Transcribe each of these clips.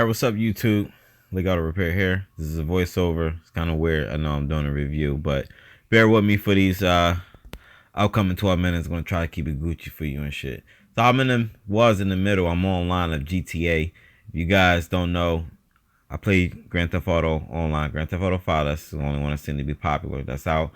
Alright, what's up YouTube? Leekautorepair here. This is a voiceover. It's kind of weird. I know I'm doing a review, but bear with me for these upcoming 12 minutes. I'm going to try to keep it Gucci for you and shit. So I'm in the middle. I'm online of GTA. If you guys don't know, I play Grand Theft Auto online. Grand Theft Auto 5, that's the only one that seems to be popular. That's out.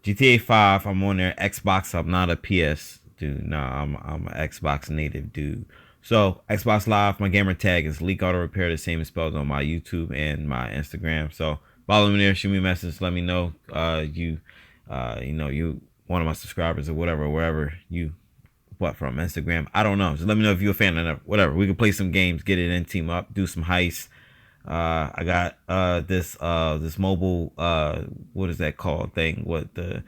GTA 5, I'm on there. Xbox, I'm not a PS dude. Nah, I'm an Xbox native dude. So Xbox Live, my gamer tag is Leekautorepair, the same as spelled on my YouTube and my Instagram. So follow me there, shoot me a message, let me know you one of my subscribers or whatever, wherever you from Instagram. I don't know. Just let me know if you're a fan of it. Whatever. We can play some games, get it in, team up, do some heists. I got this mobile what is that called thing? What the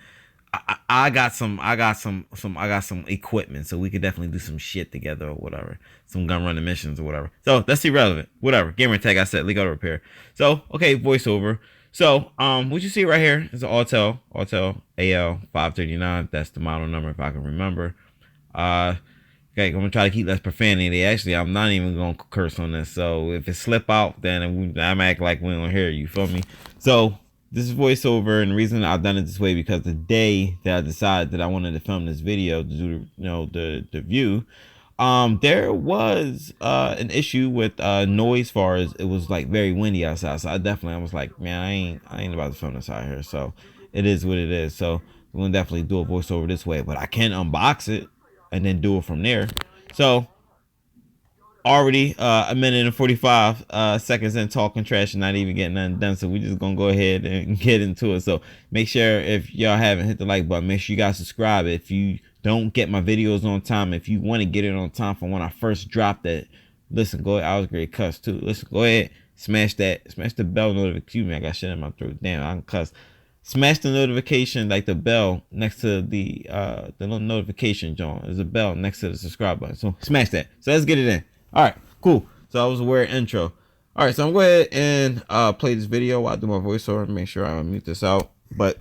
I got some equipment, so we could definitely do some shit together or whatever. Some gun running missions or whatever. So that's irrelevant. Whatever. Gamer tag, I said Leekautorepair. So okay, voiceover. So what you see right here is an Autel AL539. That's the model number if I can remember. Okay, I'm gonna try to keep less profanity. Actually, I'm not even gonna curse on this. So if it slip out, then I'm act like we don't hear you. Feel me? So this is voiceover, and the reason I've done it this way because the day that I decided that I wanted to film this video to do, the view, there was an issue with noise, far as it was like very windy outside. So I was like, man, I ain't about to film this out here. So it is what it is. So we're gonna definitely do a voiceover this way, but I can unbox it and then do it from there. So already a minute and 45 seconds in talking trash and not even getting nothing done, so we just gonna go ahead and get into it. So make sure, if y'all haven't hit the like button, make sure you guys subscribe. If you don't get my videos on time, if you want to get it on time from when I first dropped it, listen, go ahead. I was great cuss too. Listen, go ahead, smash the bell notification. I got shit in my throat. Damn, I can cuss. Smash the notification, like the bell next to the little notification joint. There's a bell next to the subscribe button. So smash that. So let's get it in. All right, cool. So that was a weird intro. All right, so I'm going to go ahead and play this video while I do my voiceover and make sure I mute this out. But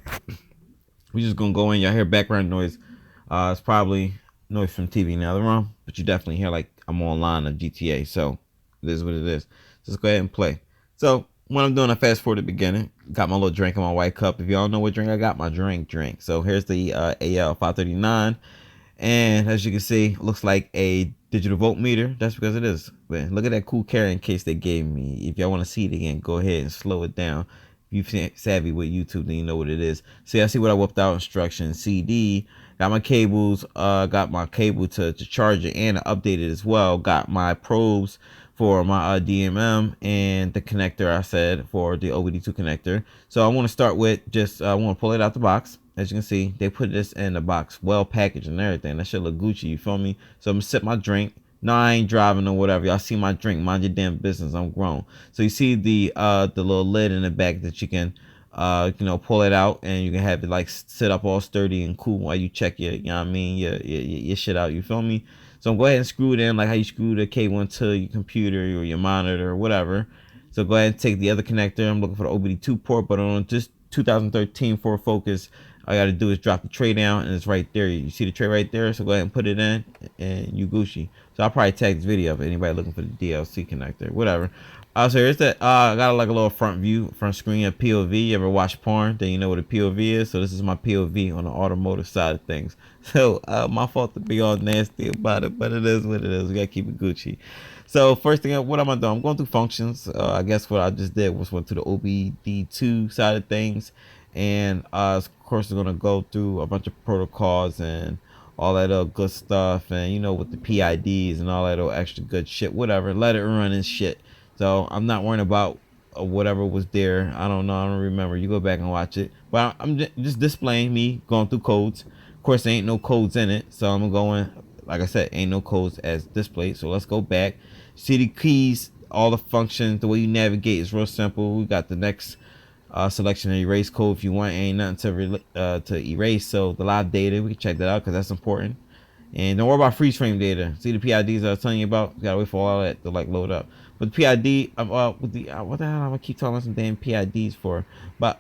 we just going to go in. Y'all hear background noise. It's probably noise from TV in the other room, but you definitely hear like I'm online of GTA. So it is what it is. Just go ahead and play. So when I'm doing, I fast forward to the beginning. Got my little drink in my white cup. If y'all know what drink I got, my drink. So here's the AL539. And as you can see, it looks like a digital voltmeter. That's because it is. But look at that cool carrying case they gave me. If y'all want to see it again, go ahead and slow it down. If you're savvy with YouTube, then you know what it is. See, I see what I whipped out. Instructions, CD. Got my cables. Got my cable to charge it and update it as well. Got my probes for my DMM and the connector I said for the OBD2 connector. So I want to start with just I want to pull it out the box. As you can see, they put this in the box, well packaged and everything. That should look Gucci, you feel me? So I'm gonna sip my drink. No, I ain't driving or whatever. Y'all see my drink. Mind your damn business. I'm grown. So you see the little lid in the back that you can pull it out, and you can have it like sit up all sturdy and cool while you check your, you know what I mean, your shit out. You feel me? So I'm go ahead and screw it in like how you screw the cable to your computer or your monitor or whatever. So go ahead and take the other connector. I'm looking for the OBD2 port, but on this 2013 Ford Focus, all you gotta do is drop the tray down and it's right there. You see the tray right there? So go ahead and put it in and you Gucci. So I'll probably tag this video if anybody looking for the DLC connector, whatever. So here's that. I got like a little front view, front screen of POV. You ever watch porn? Then you know what a POV is. So this is my POV on the automotive side of things. So my fault to be all nasty about it, but it is what it is. We gotta keep it Gucci. So first thing, what am I doing? I'm going through functions. I guess what I just did was went to the OBD2 side of things, and of course we're gonna go through a bunch of protocols and all that other good stuff, and with the PIDs and all that other extra good shit, whatever. Let it run and shit. So I'm not worrying about whatever was there. I don't know. I don't remember. You go back and watch it. But I'm just displaying me going through codes. Of course, there ain't no codes in it. So I'm going, like I said, ain't no codes as displayed. So let's go back. See the keys, all the functions, the way you navigate is real simple. We got the next selection of erase code if you want. Ain't nothing to erase. So the live data, we can check that out because that's important. And don't worry about freeze frame data. See the PIDs I was telling you about? You gotta wait for all that to like load up. But the PID, what the hell am I keep talking about some damn PIDs for? But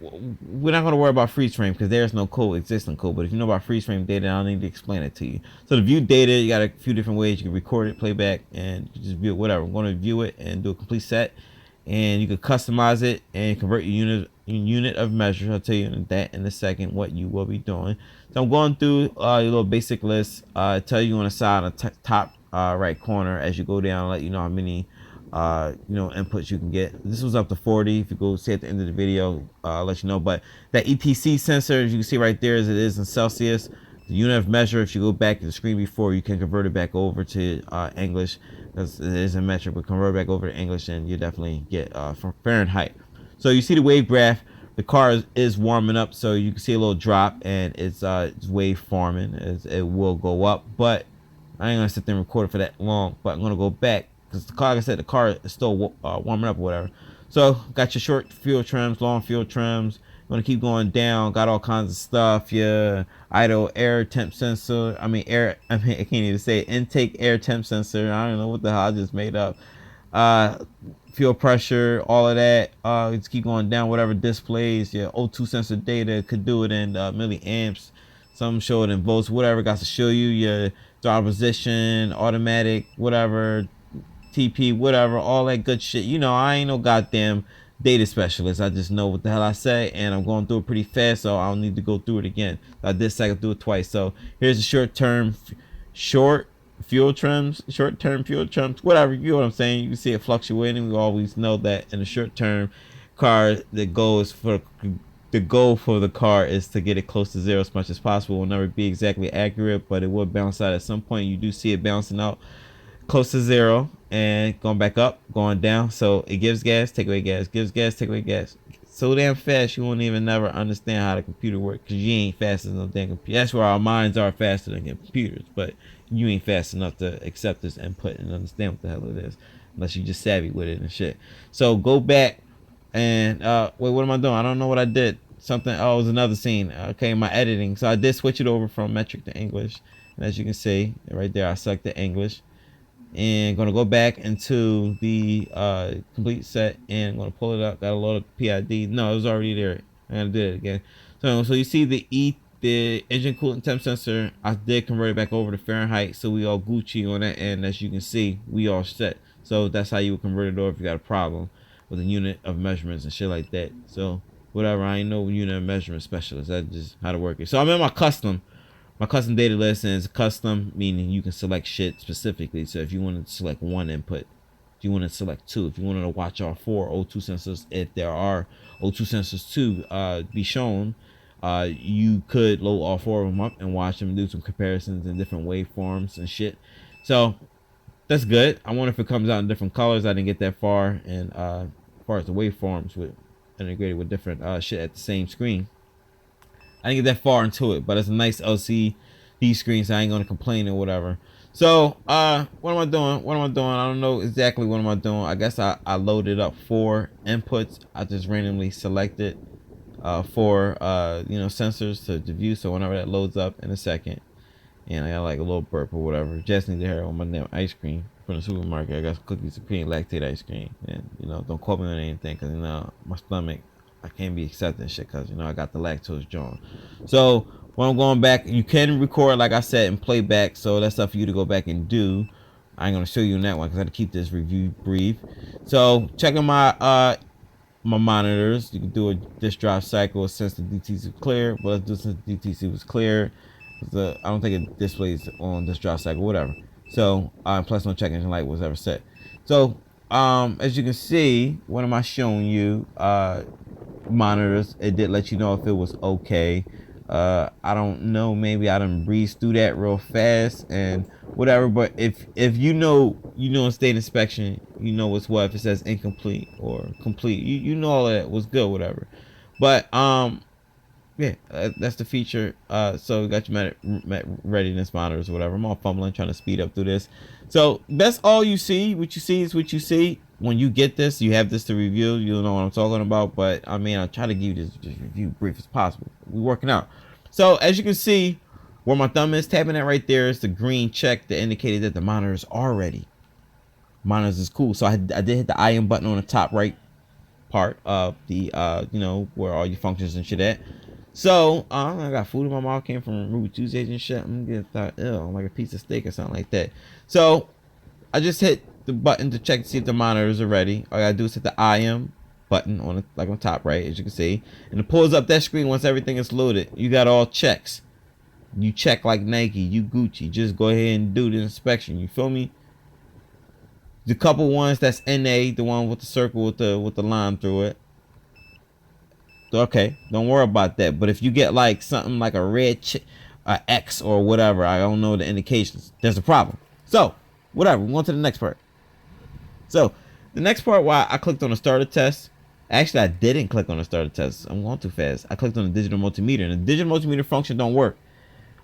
we're not going to worry about freeze frame because there's no existing code. But if you know about freeze frame data, I don't need to explain it to you. So to view data, you got a few different ways. You can record it, playback, and you just view it, whatever. I'm going to view it and do a complete set. And you can customize it and convert your unit of measure. I'll tell you that in a second what you will be doing. So I'm going through your little basic list. Tell you on the side on the top right corner as you go down, let you know how many inputs you can get. This was up to 40. If you go see at the end of the video, I'll let you know. But that ETC sensor, as you can see right there, as it is in Celsius, the unit of measure, if you go back to the screen before, you can convert it back over to English, because it is a metric, but convert it back over to English and you definitely get from Fahrenheit. So you see the wave graph. The car is warming up, so you can see a little drop, and it's wave forming. It will go up, but I ain't gonna sit there and record it for that long. But I'm gonna go back because the car, like I said, the car is still warming up or whatever. So got your short fuel trims, long fuel trims. You're gonna keep going down. Got all kinds of stuff. Yeah, idle air temp sensor. I can't even say it. Intake air temp sensor. I don't know what the hell I just made up. Fuel pressure, all of that. Just keep going down. Whatever displays your O2 sensor data, could do it in milliamps. Some show it in volts. Whatever got to show you your throttle position, automatic, whatever, TP, whatever, all that good shit. You know, I ain't no goddamn data specialist. I just know what the hell I say, and I'm going through it pretty fast, so I don't need to go through it again. I did say I could do it twice. So here's the short-term fuel trims, whatever, you know what I'm saying. You can see it fluctuating. We always know that in the short term car, the goal for the car is to get it close to zero as much as possible. It will never be exactly accurate, but it will bounce out at some point. You do see it bouncing out close to zero and going back up, going down. So it gives gas, take away gas, gives gas, take away gas. So damn fast you won't even never understand how the computer works, because you ain't fast as no damn computer. That's where our minds are faster than computers, but you ain't fast enough to accept this input and understand what the hell it is, unless you just savvy with it and shit. So go back and wait, what am I doing? I don't know what I did. Something, oh, it was another scene. Okay, my editing. So I did switch it over from metric to English, and as you can see right there, I selected English. And gonna go back into the complete set, and I'm gonna pull it up. Got a load of PID. No, it was already there. I gotta do it again. So you see the engine coolant temp sensor. I did convert it back over to Fahrenheit, so we all Gucci on that end. As you can see, we all set. So that's how you would convert it over if you got a problem with a unit of measurements and shit like that. So whatever, I ain't no unit of measurement specialist. That's just how to work it. So I'm in my custom data list, and it's custom, meaning you can select shit specifically. So if you want to select one input, if you want to select two, if you wanted to watch all 4 O2 sensors, if there are O2 sensors to be shown, you could load all 4 of them up and watch them, do some comparisons in different waveforms and shit. So that's good. I wonder if it comes out in different colors. I didn't get that far, and as far as the waveforms with integrated with different shit at the same screen. I didn't get that far into it, but it's a nice LCD screen, so I ain't gonna complain or whatever. So what am I doing? I don't know exactly what am I doing. I guess I loaded up 4 inputs. I just randomly selected 4 sensors to view. So whenever that loads up in a second, and I got like a little burp or whatever, just need to hear on my damn ice cream from the supermarket. I got some cookies and cream lactate ice cream, and don't quote me on anything, because my stomach, I can't be accepting shit, because I got the lactose joint. So when I'm going back, you can record, like I said, and play back. So that's stuff for you to go back and do. I ain't gonna show you in that one because I had to keep this review brief. So checking my monitors. You can do a disk drive cycle since the DTC was clear. But let's do since the DTC was clear. I don't think it displays on disk drive cycle, whatever. So plus no check engine light was ever set. So as you can see, what am I showing you? Monitors, it did let you know if it was okay. I don't know, maybe I done breezed through that real fast and whatever, but if in state inspection, what's what. If it says incomplete or complete, you know all that was good, whatever. But yeah, that's the feature. So we got your readiness monitors or whatever. I'm all fumbling trying to speed up through this. So that's all you see. What you see is what you see. When you get this, you have this to review. You'll know what I'm talking about. But I mean, I'll try to give you this review brief as possible. We're working out. So as you can see, where my thumb is tapping at right there is the green check that indicated that the monitors are ready. Monitors is cool. So I did hit the IM button on the top right part of the you know, where all your functions and shit at. So I got food in my mouth, came from Ruby Tuesdays and shit. I'm gonna get ill, like a piece of steak or something like that. So I just hit the button to check to see if the monitors are ready. All I gotta do is hit the IM button on the, like on top right, as you can see, and it pulls up that screen once everything is loaded. You got all checks. You check like Nike, you Gucci. Just go ahead and do the inspection. You feel me? The couple ones that's NA, the one with the circle with the line through it. Okay, don't worry about that. But if you get like something like a red X or whatever, I don't know the indications, there's a problem. So whatever, we're on to the next part. So the next part, why I clicked on the starter test. Actually, I didn't click on the starter test. I'm going too fast. I clicked on the digital multimeter, and the digital multimeter function don't work.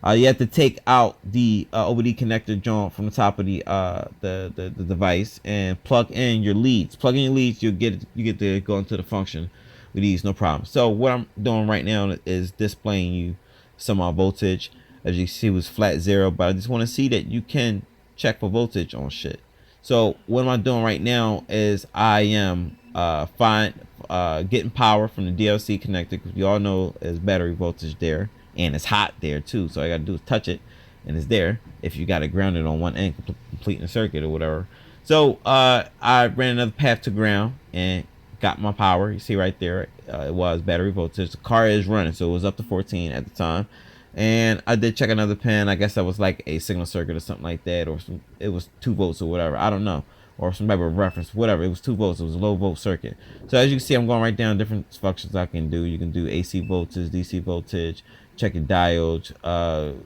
You have to take out the OBD connector joint from the top of the device and plug in your leads. Plug in your leads, you get to go into the function with these, no problem. So what I'm doing right now is displaying you some voltage. As you see, it was flat 0, but I just want to see that you can check for voltage on shit. So what am I doing right now is I am getting power from the DLC connector, because we all know there's battery voltage there. And it's hot there too, so all I gotta do is touch it, and it's there. If you got it grounded on one end, completing the circuit or whatever. So I ran another path to ground and got my power. You see right there, it was battery voltage. The car is running, so it was up to 14 at the time. And I did check another pin. I guess that was like a signal circuit or something like that, or it was 2 volts or whatever. I don't know, or some type of reference, whatever. It was 2 volts. It was a low volt circuit. So as you can see, I'm going right down different functions I can do. You can do AC voltage, DC voltage. Check your diodes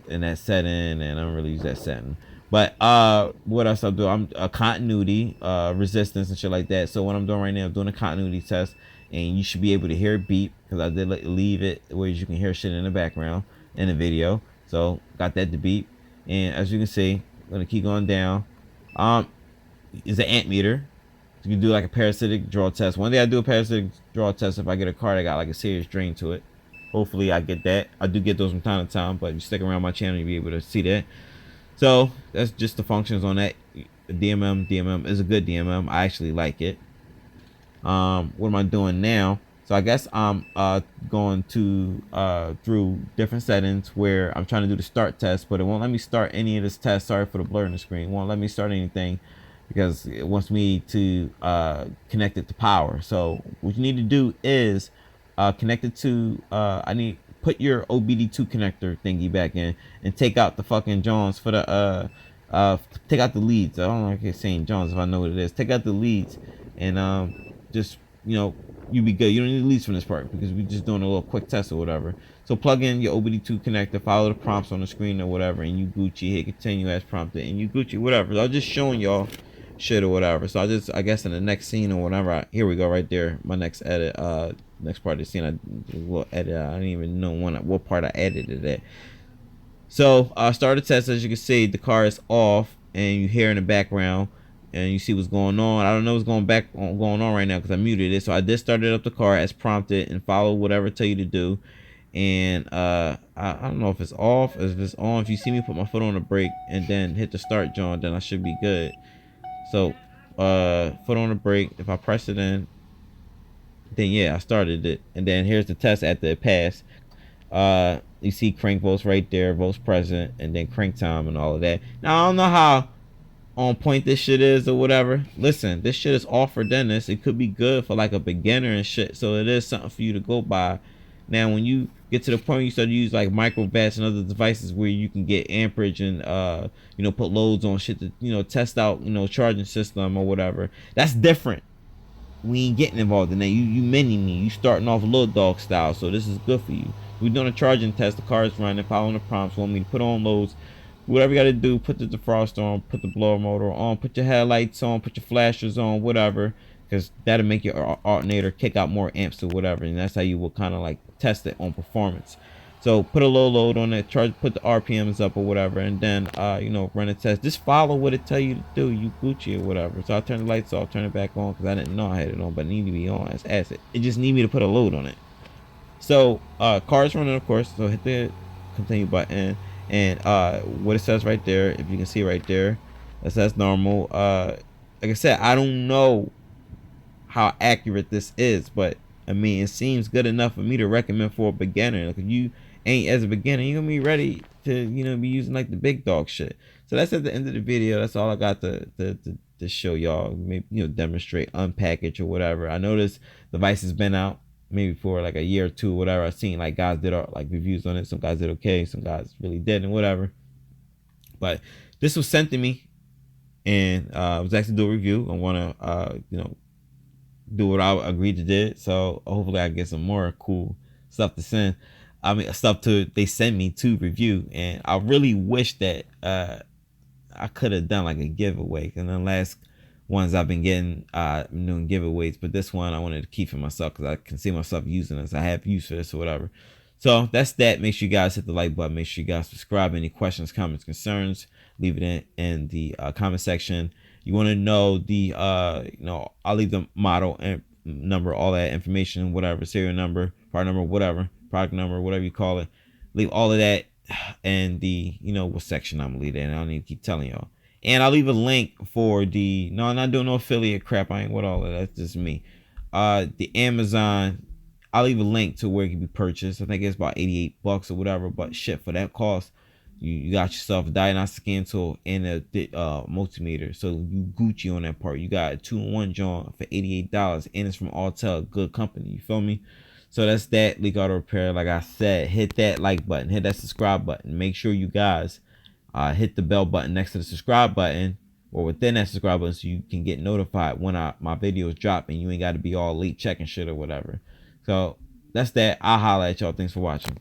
in that setting, and I don't really use that setting. But what else I'll do? I'm a continuity, resistance and shit like that. So what I'm doing right now, I'm doing a continuity test, and you should be able to hear it beep, because I did leave it where you can hear shit in the background in the video. So got that to beep, and as you can see, I'm gonna keep going down. Is an amp meter. You can do like a parasitic draw test. One day I do a parasitic draw test if I get a car that got like a serious drain to it. Hopefully I get that. I do get those from time to time, but if you stick around my channel, you'll be able to see that. So that's just the functions on that. DMM is a good DMM. I actually like it. What am I doing now? So I guess I'm going to through different settings where I'm trying to do the start test, but it won't let me start any of this test. Sorry for the blur in the screen. It won't let me start anything because it wants me to connect it to power. So what you need to do is connect it to put your OBD2 connector thingy back in and take out the fucking Johns for the take out the leads. I don't like saying Johns if I know what it is. Take out the leads and just, you know, you be good. You don't need leads from this part because we're just doing a little quick test or whatever. So plug in your OBD2 connector, follow the prompts on the screen or whatever, and you Gucci, hit continue as prompted, and you Gucci, whatever. I'm just showing y'all shit or whatever. So I guess in the next scene or whatever, here we go right there. My next edit, next part of the scene, I will edit. I don't even know what part I edited it. So start the test. As you can see, the car is off, and you hear in the background, and you see what's going on. I don't know what's going on right now because I muted it. So I just started up the car as prompted and follow whatever I tell you to do. And I don't know if it's off, if it's on. If you see me put my foot on the brake and then hit the start, John, then I should be good. So foot on the brake. If I press it in, then yeah, I started it. And then here's the test after it passed. You see crank volts right there, volts present, and then crank time and all of that. Now I don't know how on point this shit is or whatever. Listen, this shit is offered than this. It could be good for like a beginner and shit, so it is something for you to go by. Now when you get to the point where you start to use like microvats and other devices where you can get amperage and you know, put loads on shit to, you know, test out, you know, charging system or whatever, that's different. We ain't getting involved in that. You mini me, you starting off little dog style, so this is good for you. We're doing a charging test, the car is running, following the prompts, want me to put on loads. Whatever you gotta do, put the defroster on, put the blower motor on, put your headlights on, put your flashers on, whatever, because that'll make your alternator kick out more amps or whatever, and that's how you will kind of like test it on performance. So put a low load on it, charge, put the RPMs up or whatever, and then you know, run a test. Just follow what it tell you to do, you Gucci or whatever. So I'll turn the lights off, turn it back on because I didn't know I had it on, but it needed to be on as acid. It just need me to put a load on it. So car is running, of course, so hit the continue button. And what it says right there, if you can see right there, it says normal. Like I said, I don't know how accurate this is, but I mean, it seems good enough for me to recommend for a beginner. Like, if you ain't as a beginner, you're gonna be ready to, you know, be using like the big dog shit. So that's at the end of the video. That's all I got to show y'all. Maybe, you know, demonstrate, unpackage or whatever. I noticed the device has been out maybe for like a year or two, whatever. I've seen like guys did like reviews on it. Some guys did okay, some guys really didn't, whatever. But this was sent to me, and I was actually do a review. I want to, you know, do what I agreed to do. So hopefully I get some more cool stuff to send. I mean, stuff to they send me to review, and I really wish that I could have done like a giveaway. And the last ones I've been getting, I'm doing giveaways, but this one I wanted to keep for myself because I can see myself using this. I have use for this or whatever. So that's that. Make sure you guys hit the like button. Make sure you guys subscribe. Any questions, comments, concerns, leave it in the comment section. You want to know the you know, I'll leave the model and number, all that information, whatever, serial number, part number, whatever, product number, whatever you call it. Leave all of that, and the, you know, what section I'm gonna leave it in. I don't need to keep telling y'all. And I'll leave a link for the, no, I'm not doing no affiliate crap. I ain't with all of that. That's just me. The Amazon, I'll leave a link to where it can be purchased. I think it's about $88 or whatever. But shit, for that cost, you got yourself a diagnostic scan tool and a multimeter. So you Gucci on that part. You got a 2-in-1 joint for $88, and it's from Autel, good company. You feel me? So that's that. Leekautorepair. Like I said, hit that like button, hit that subscribe button. Make sure you guys hit the bell button next to the subscribe button, or within that subscribe button, so you can get notified when my videos drop, and you ain't got to be all late checking shit or whatever. So that's that. I'll holla at y'all. Thanks for watching.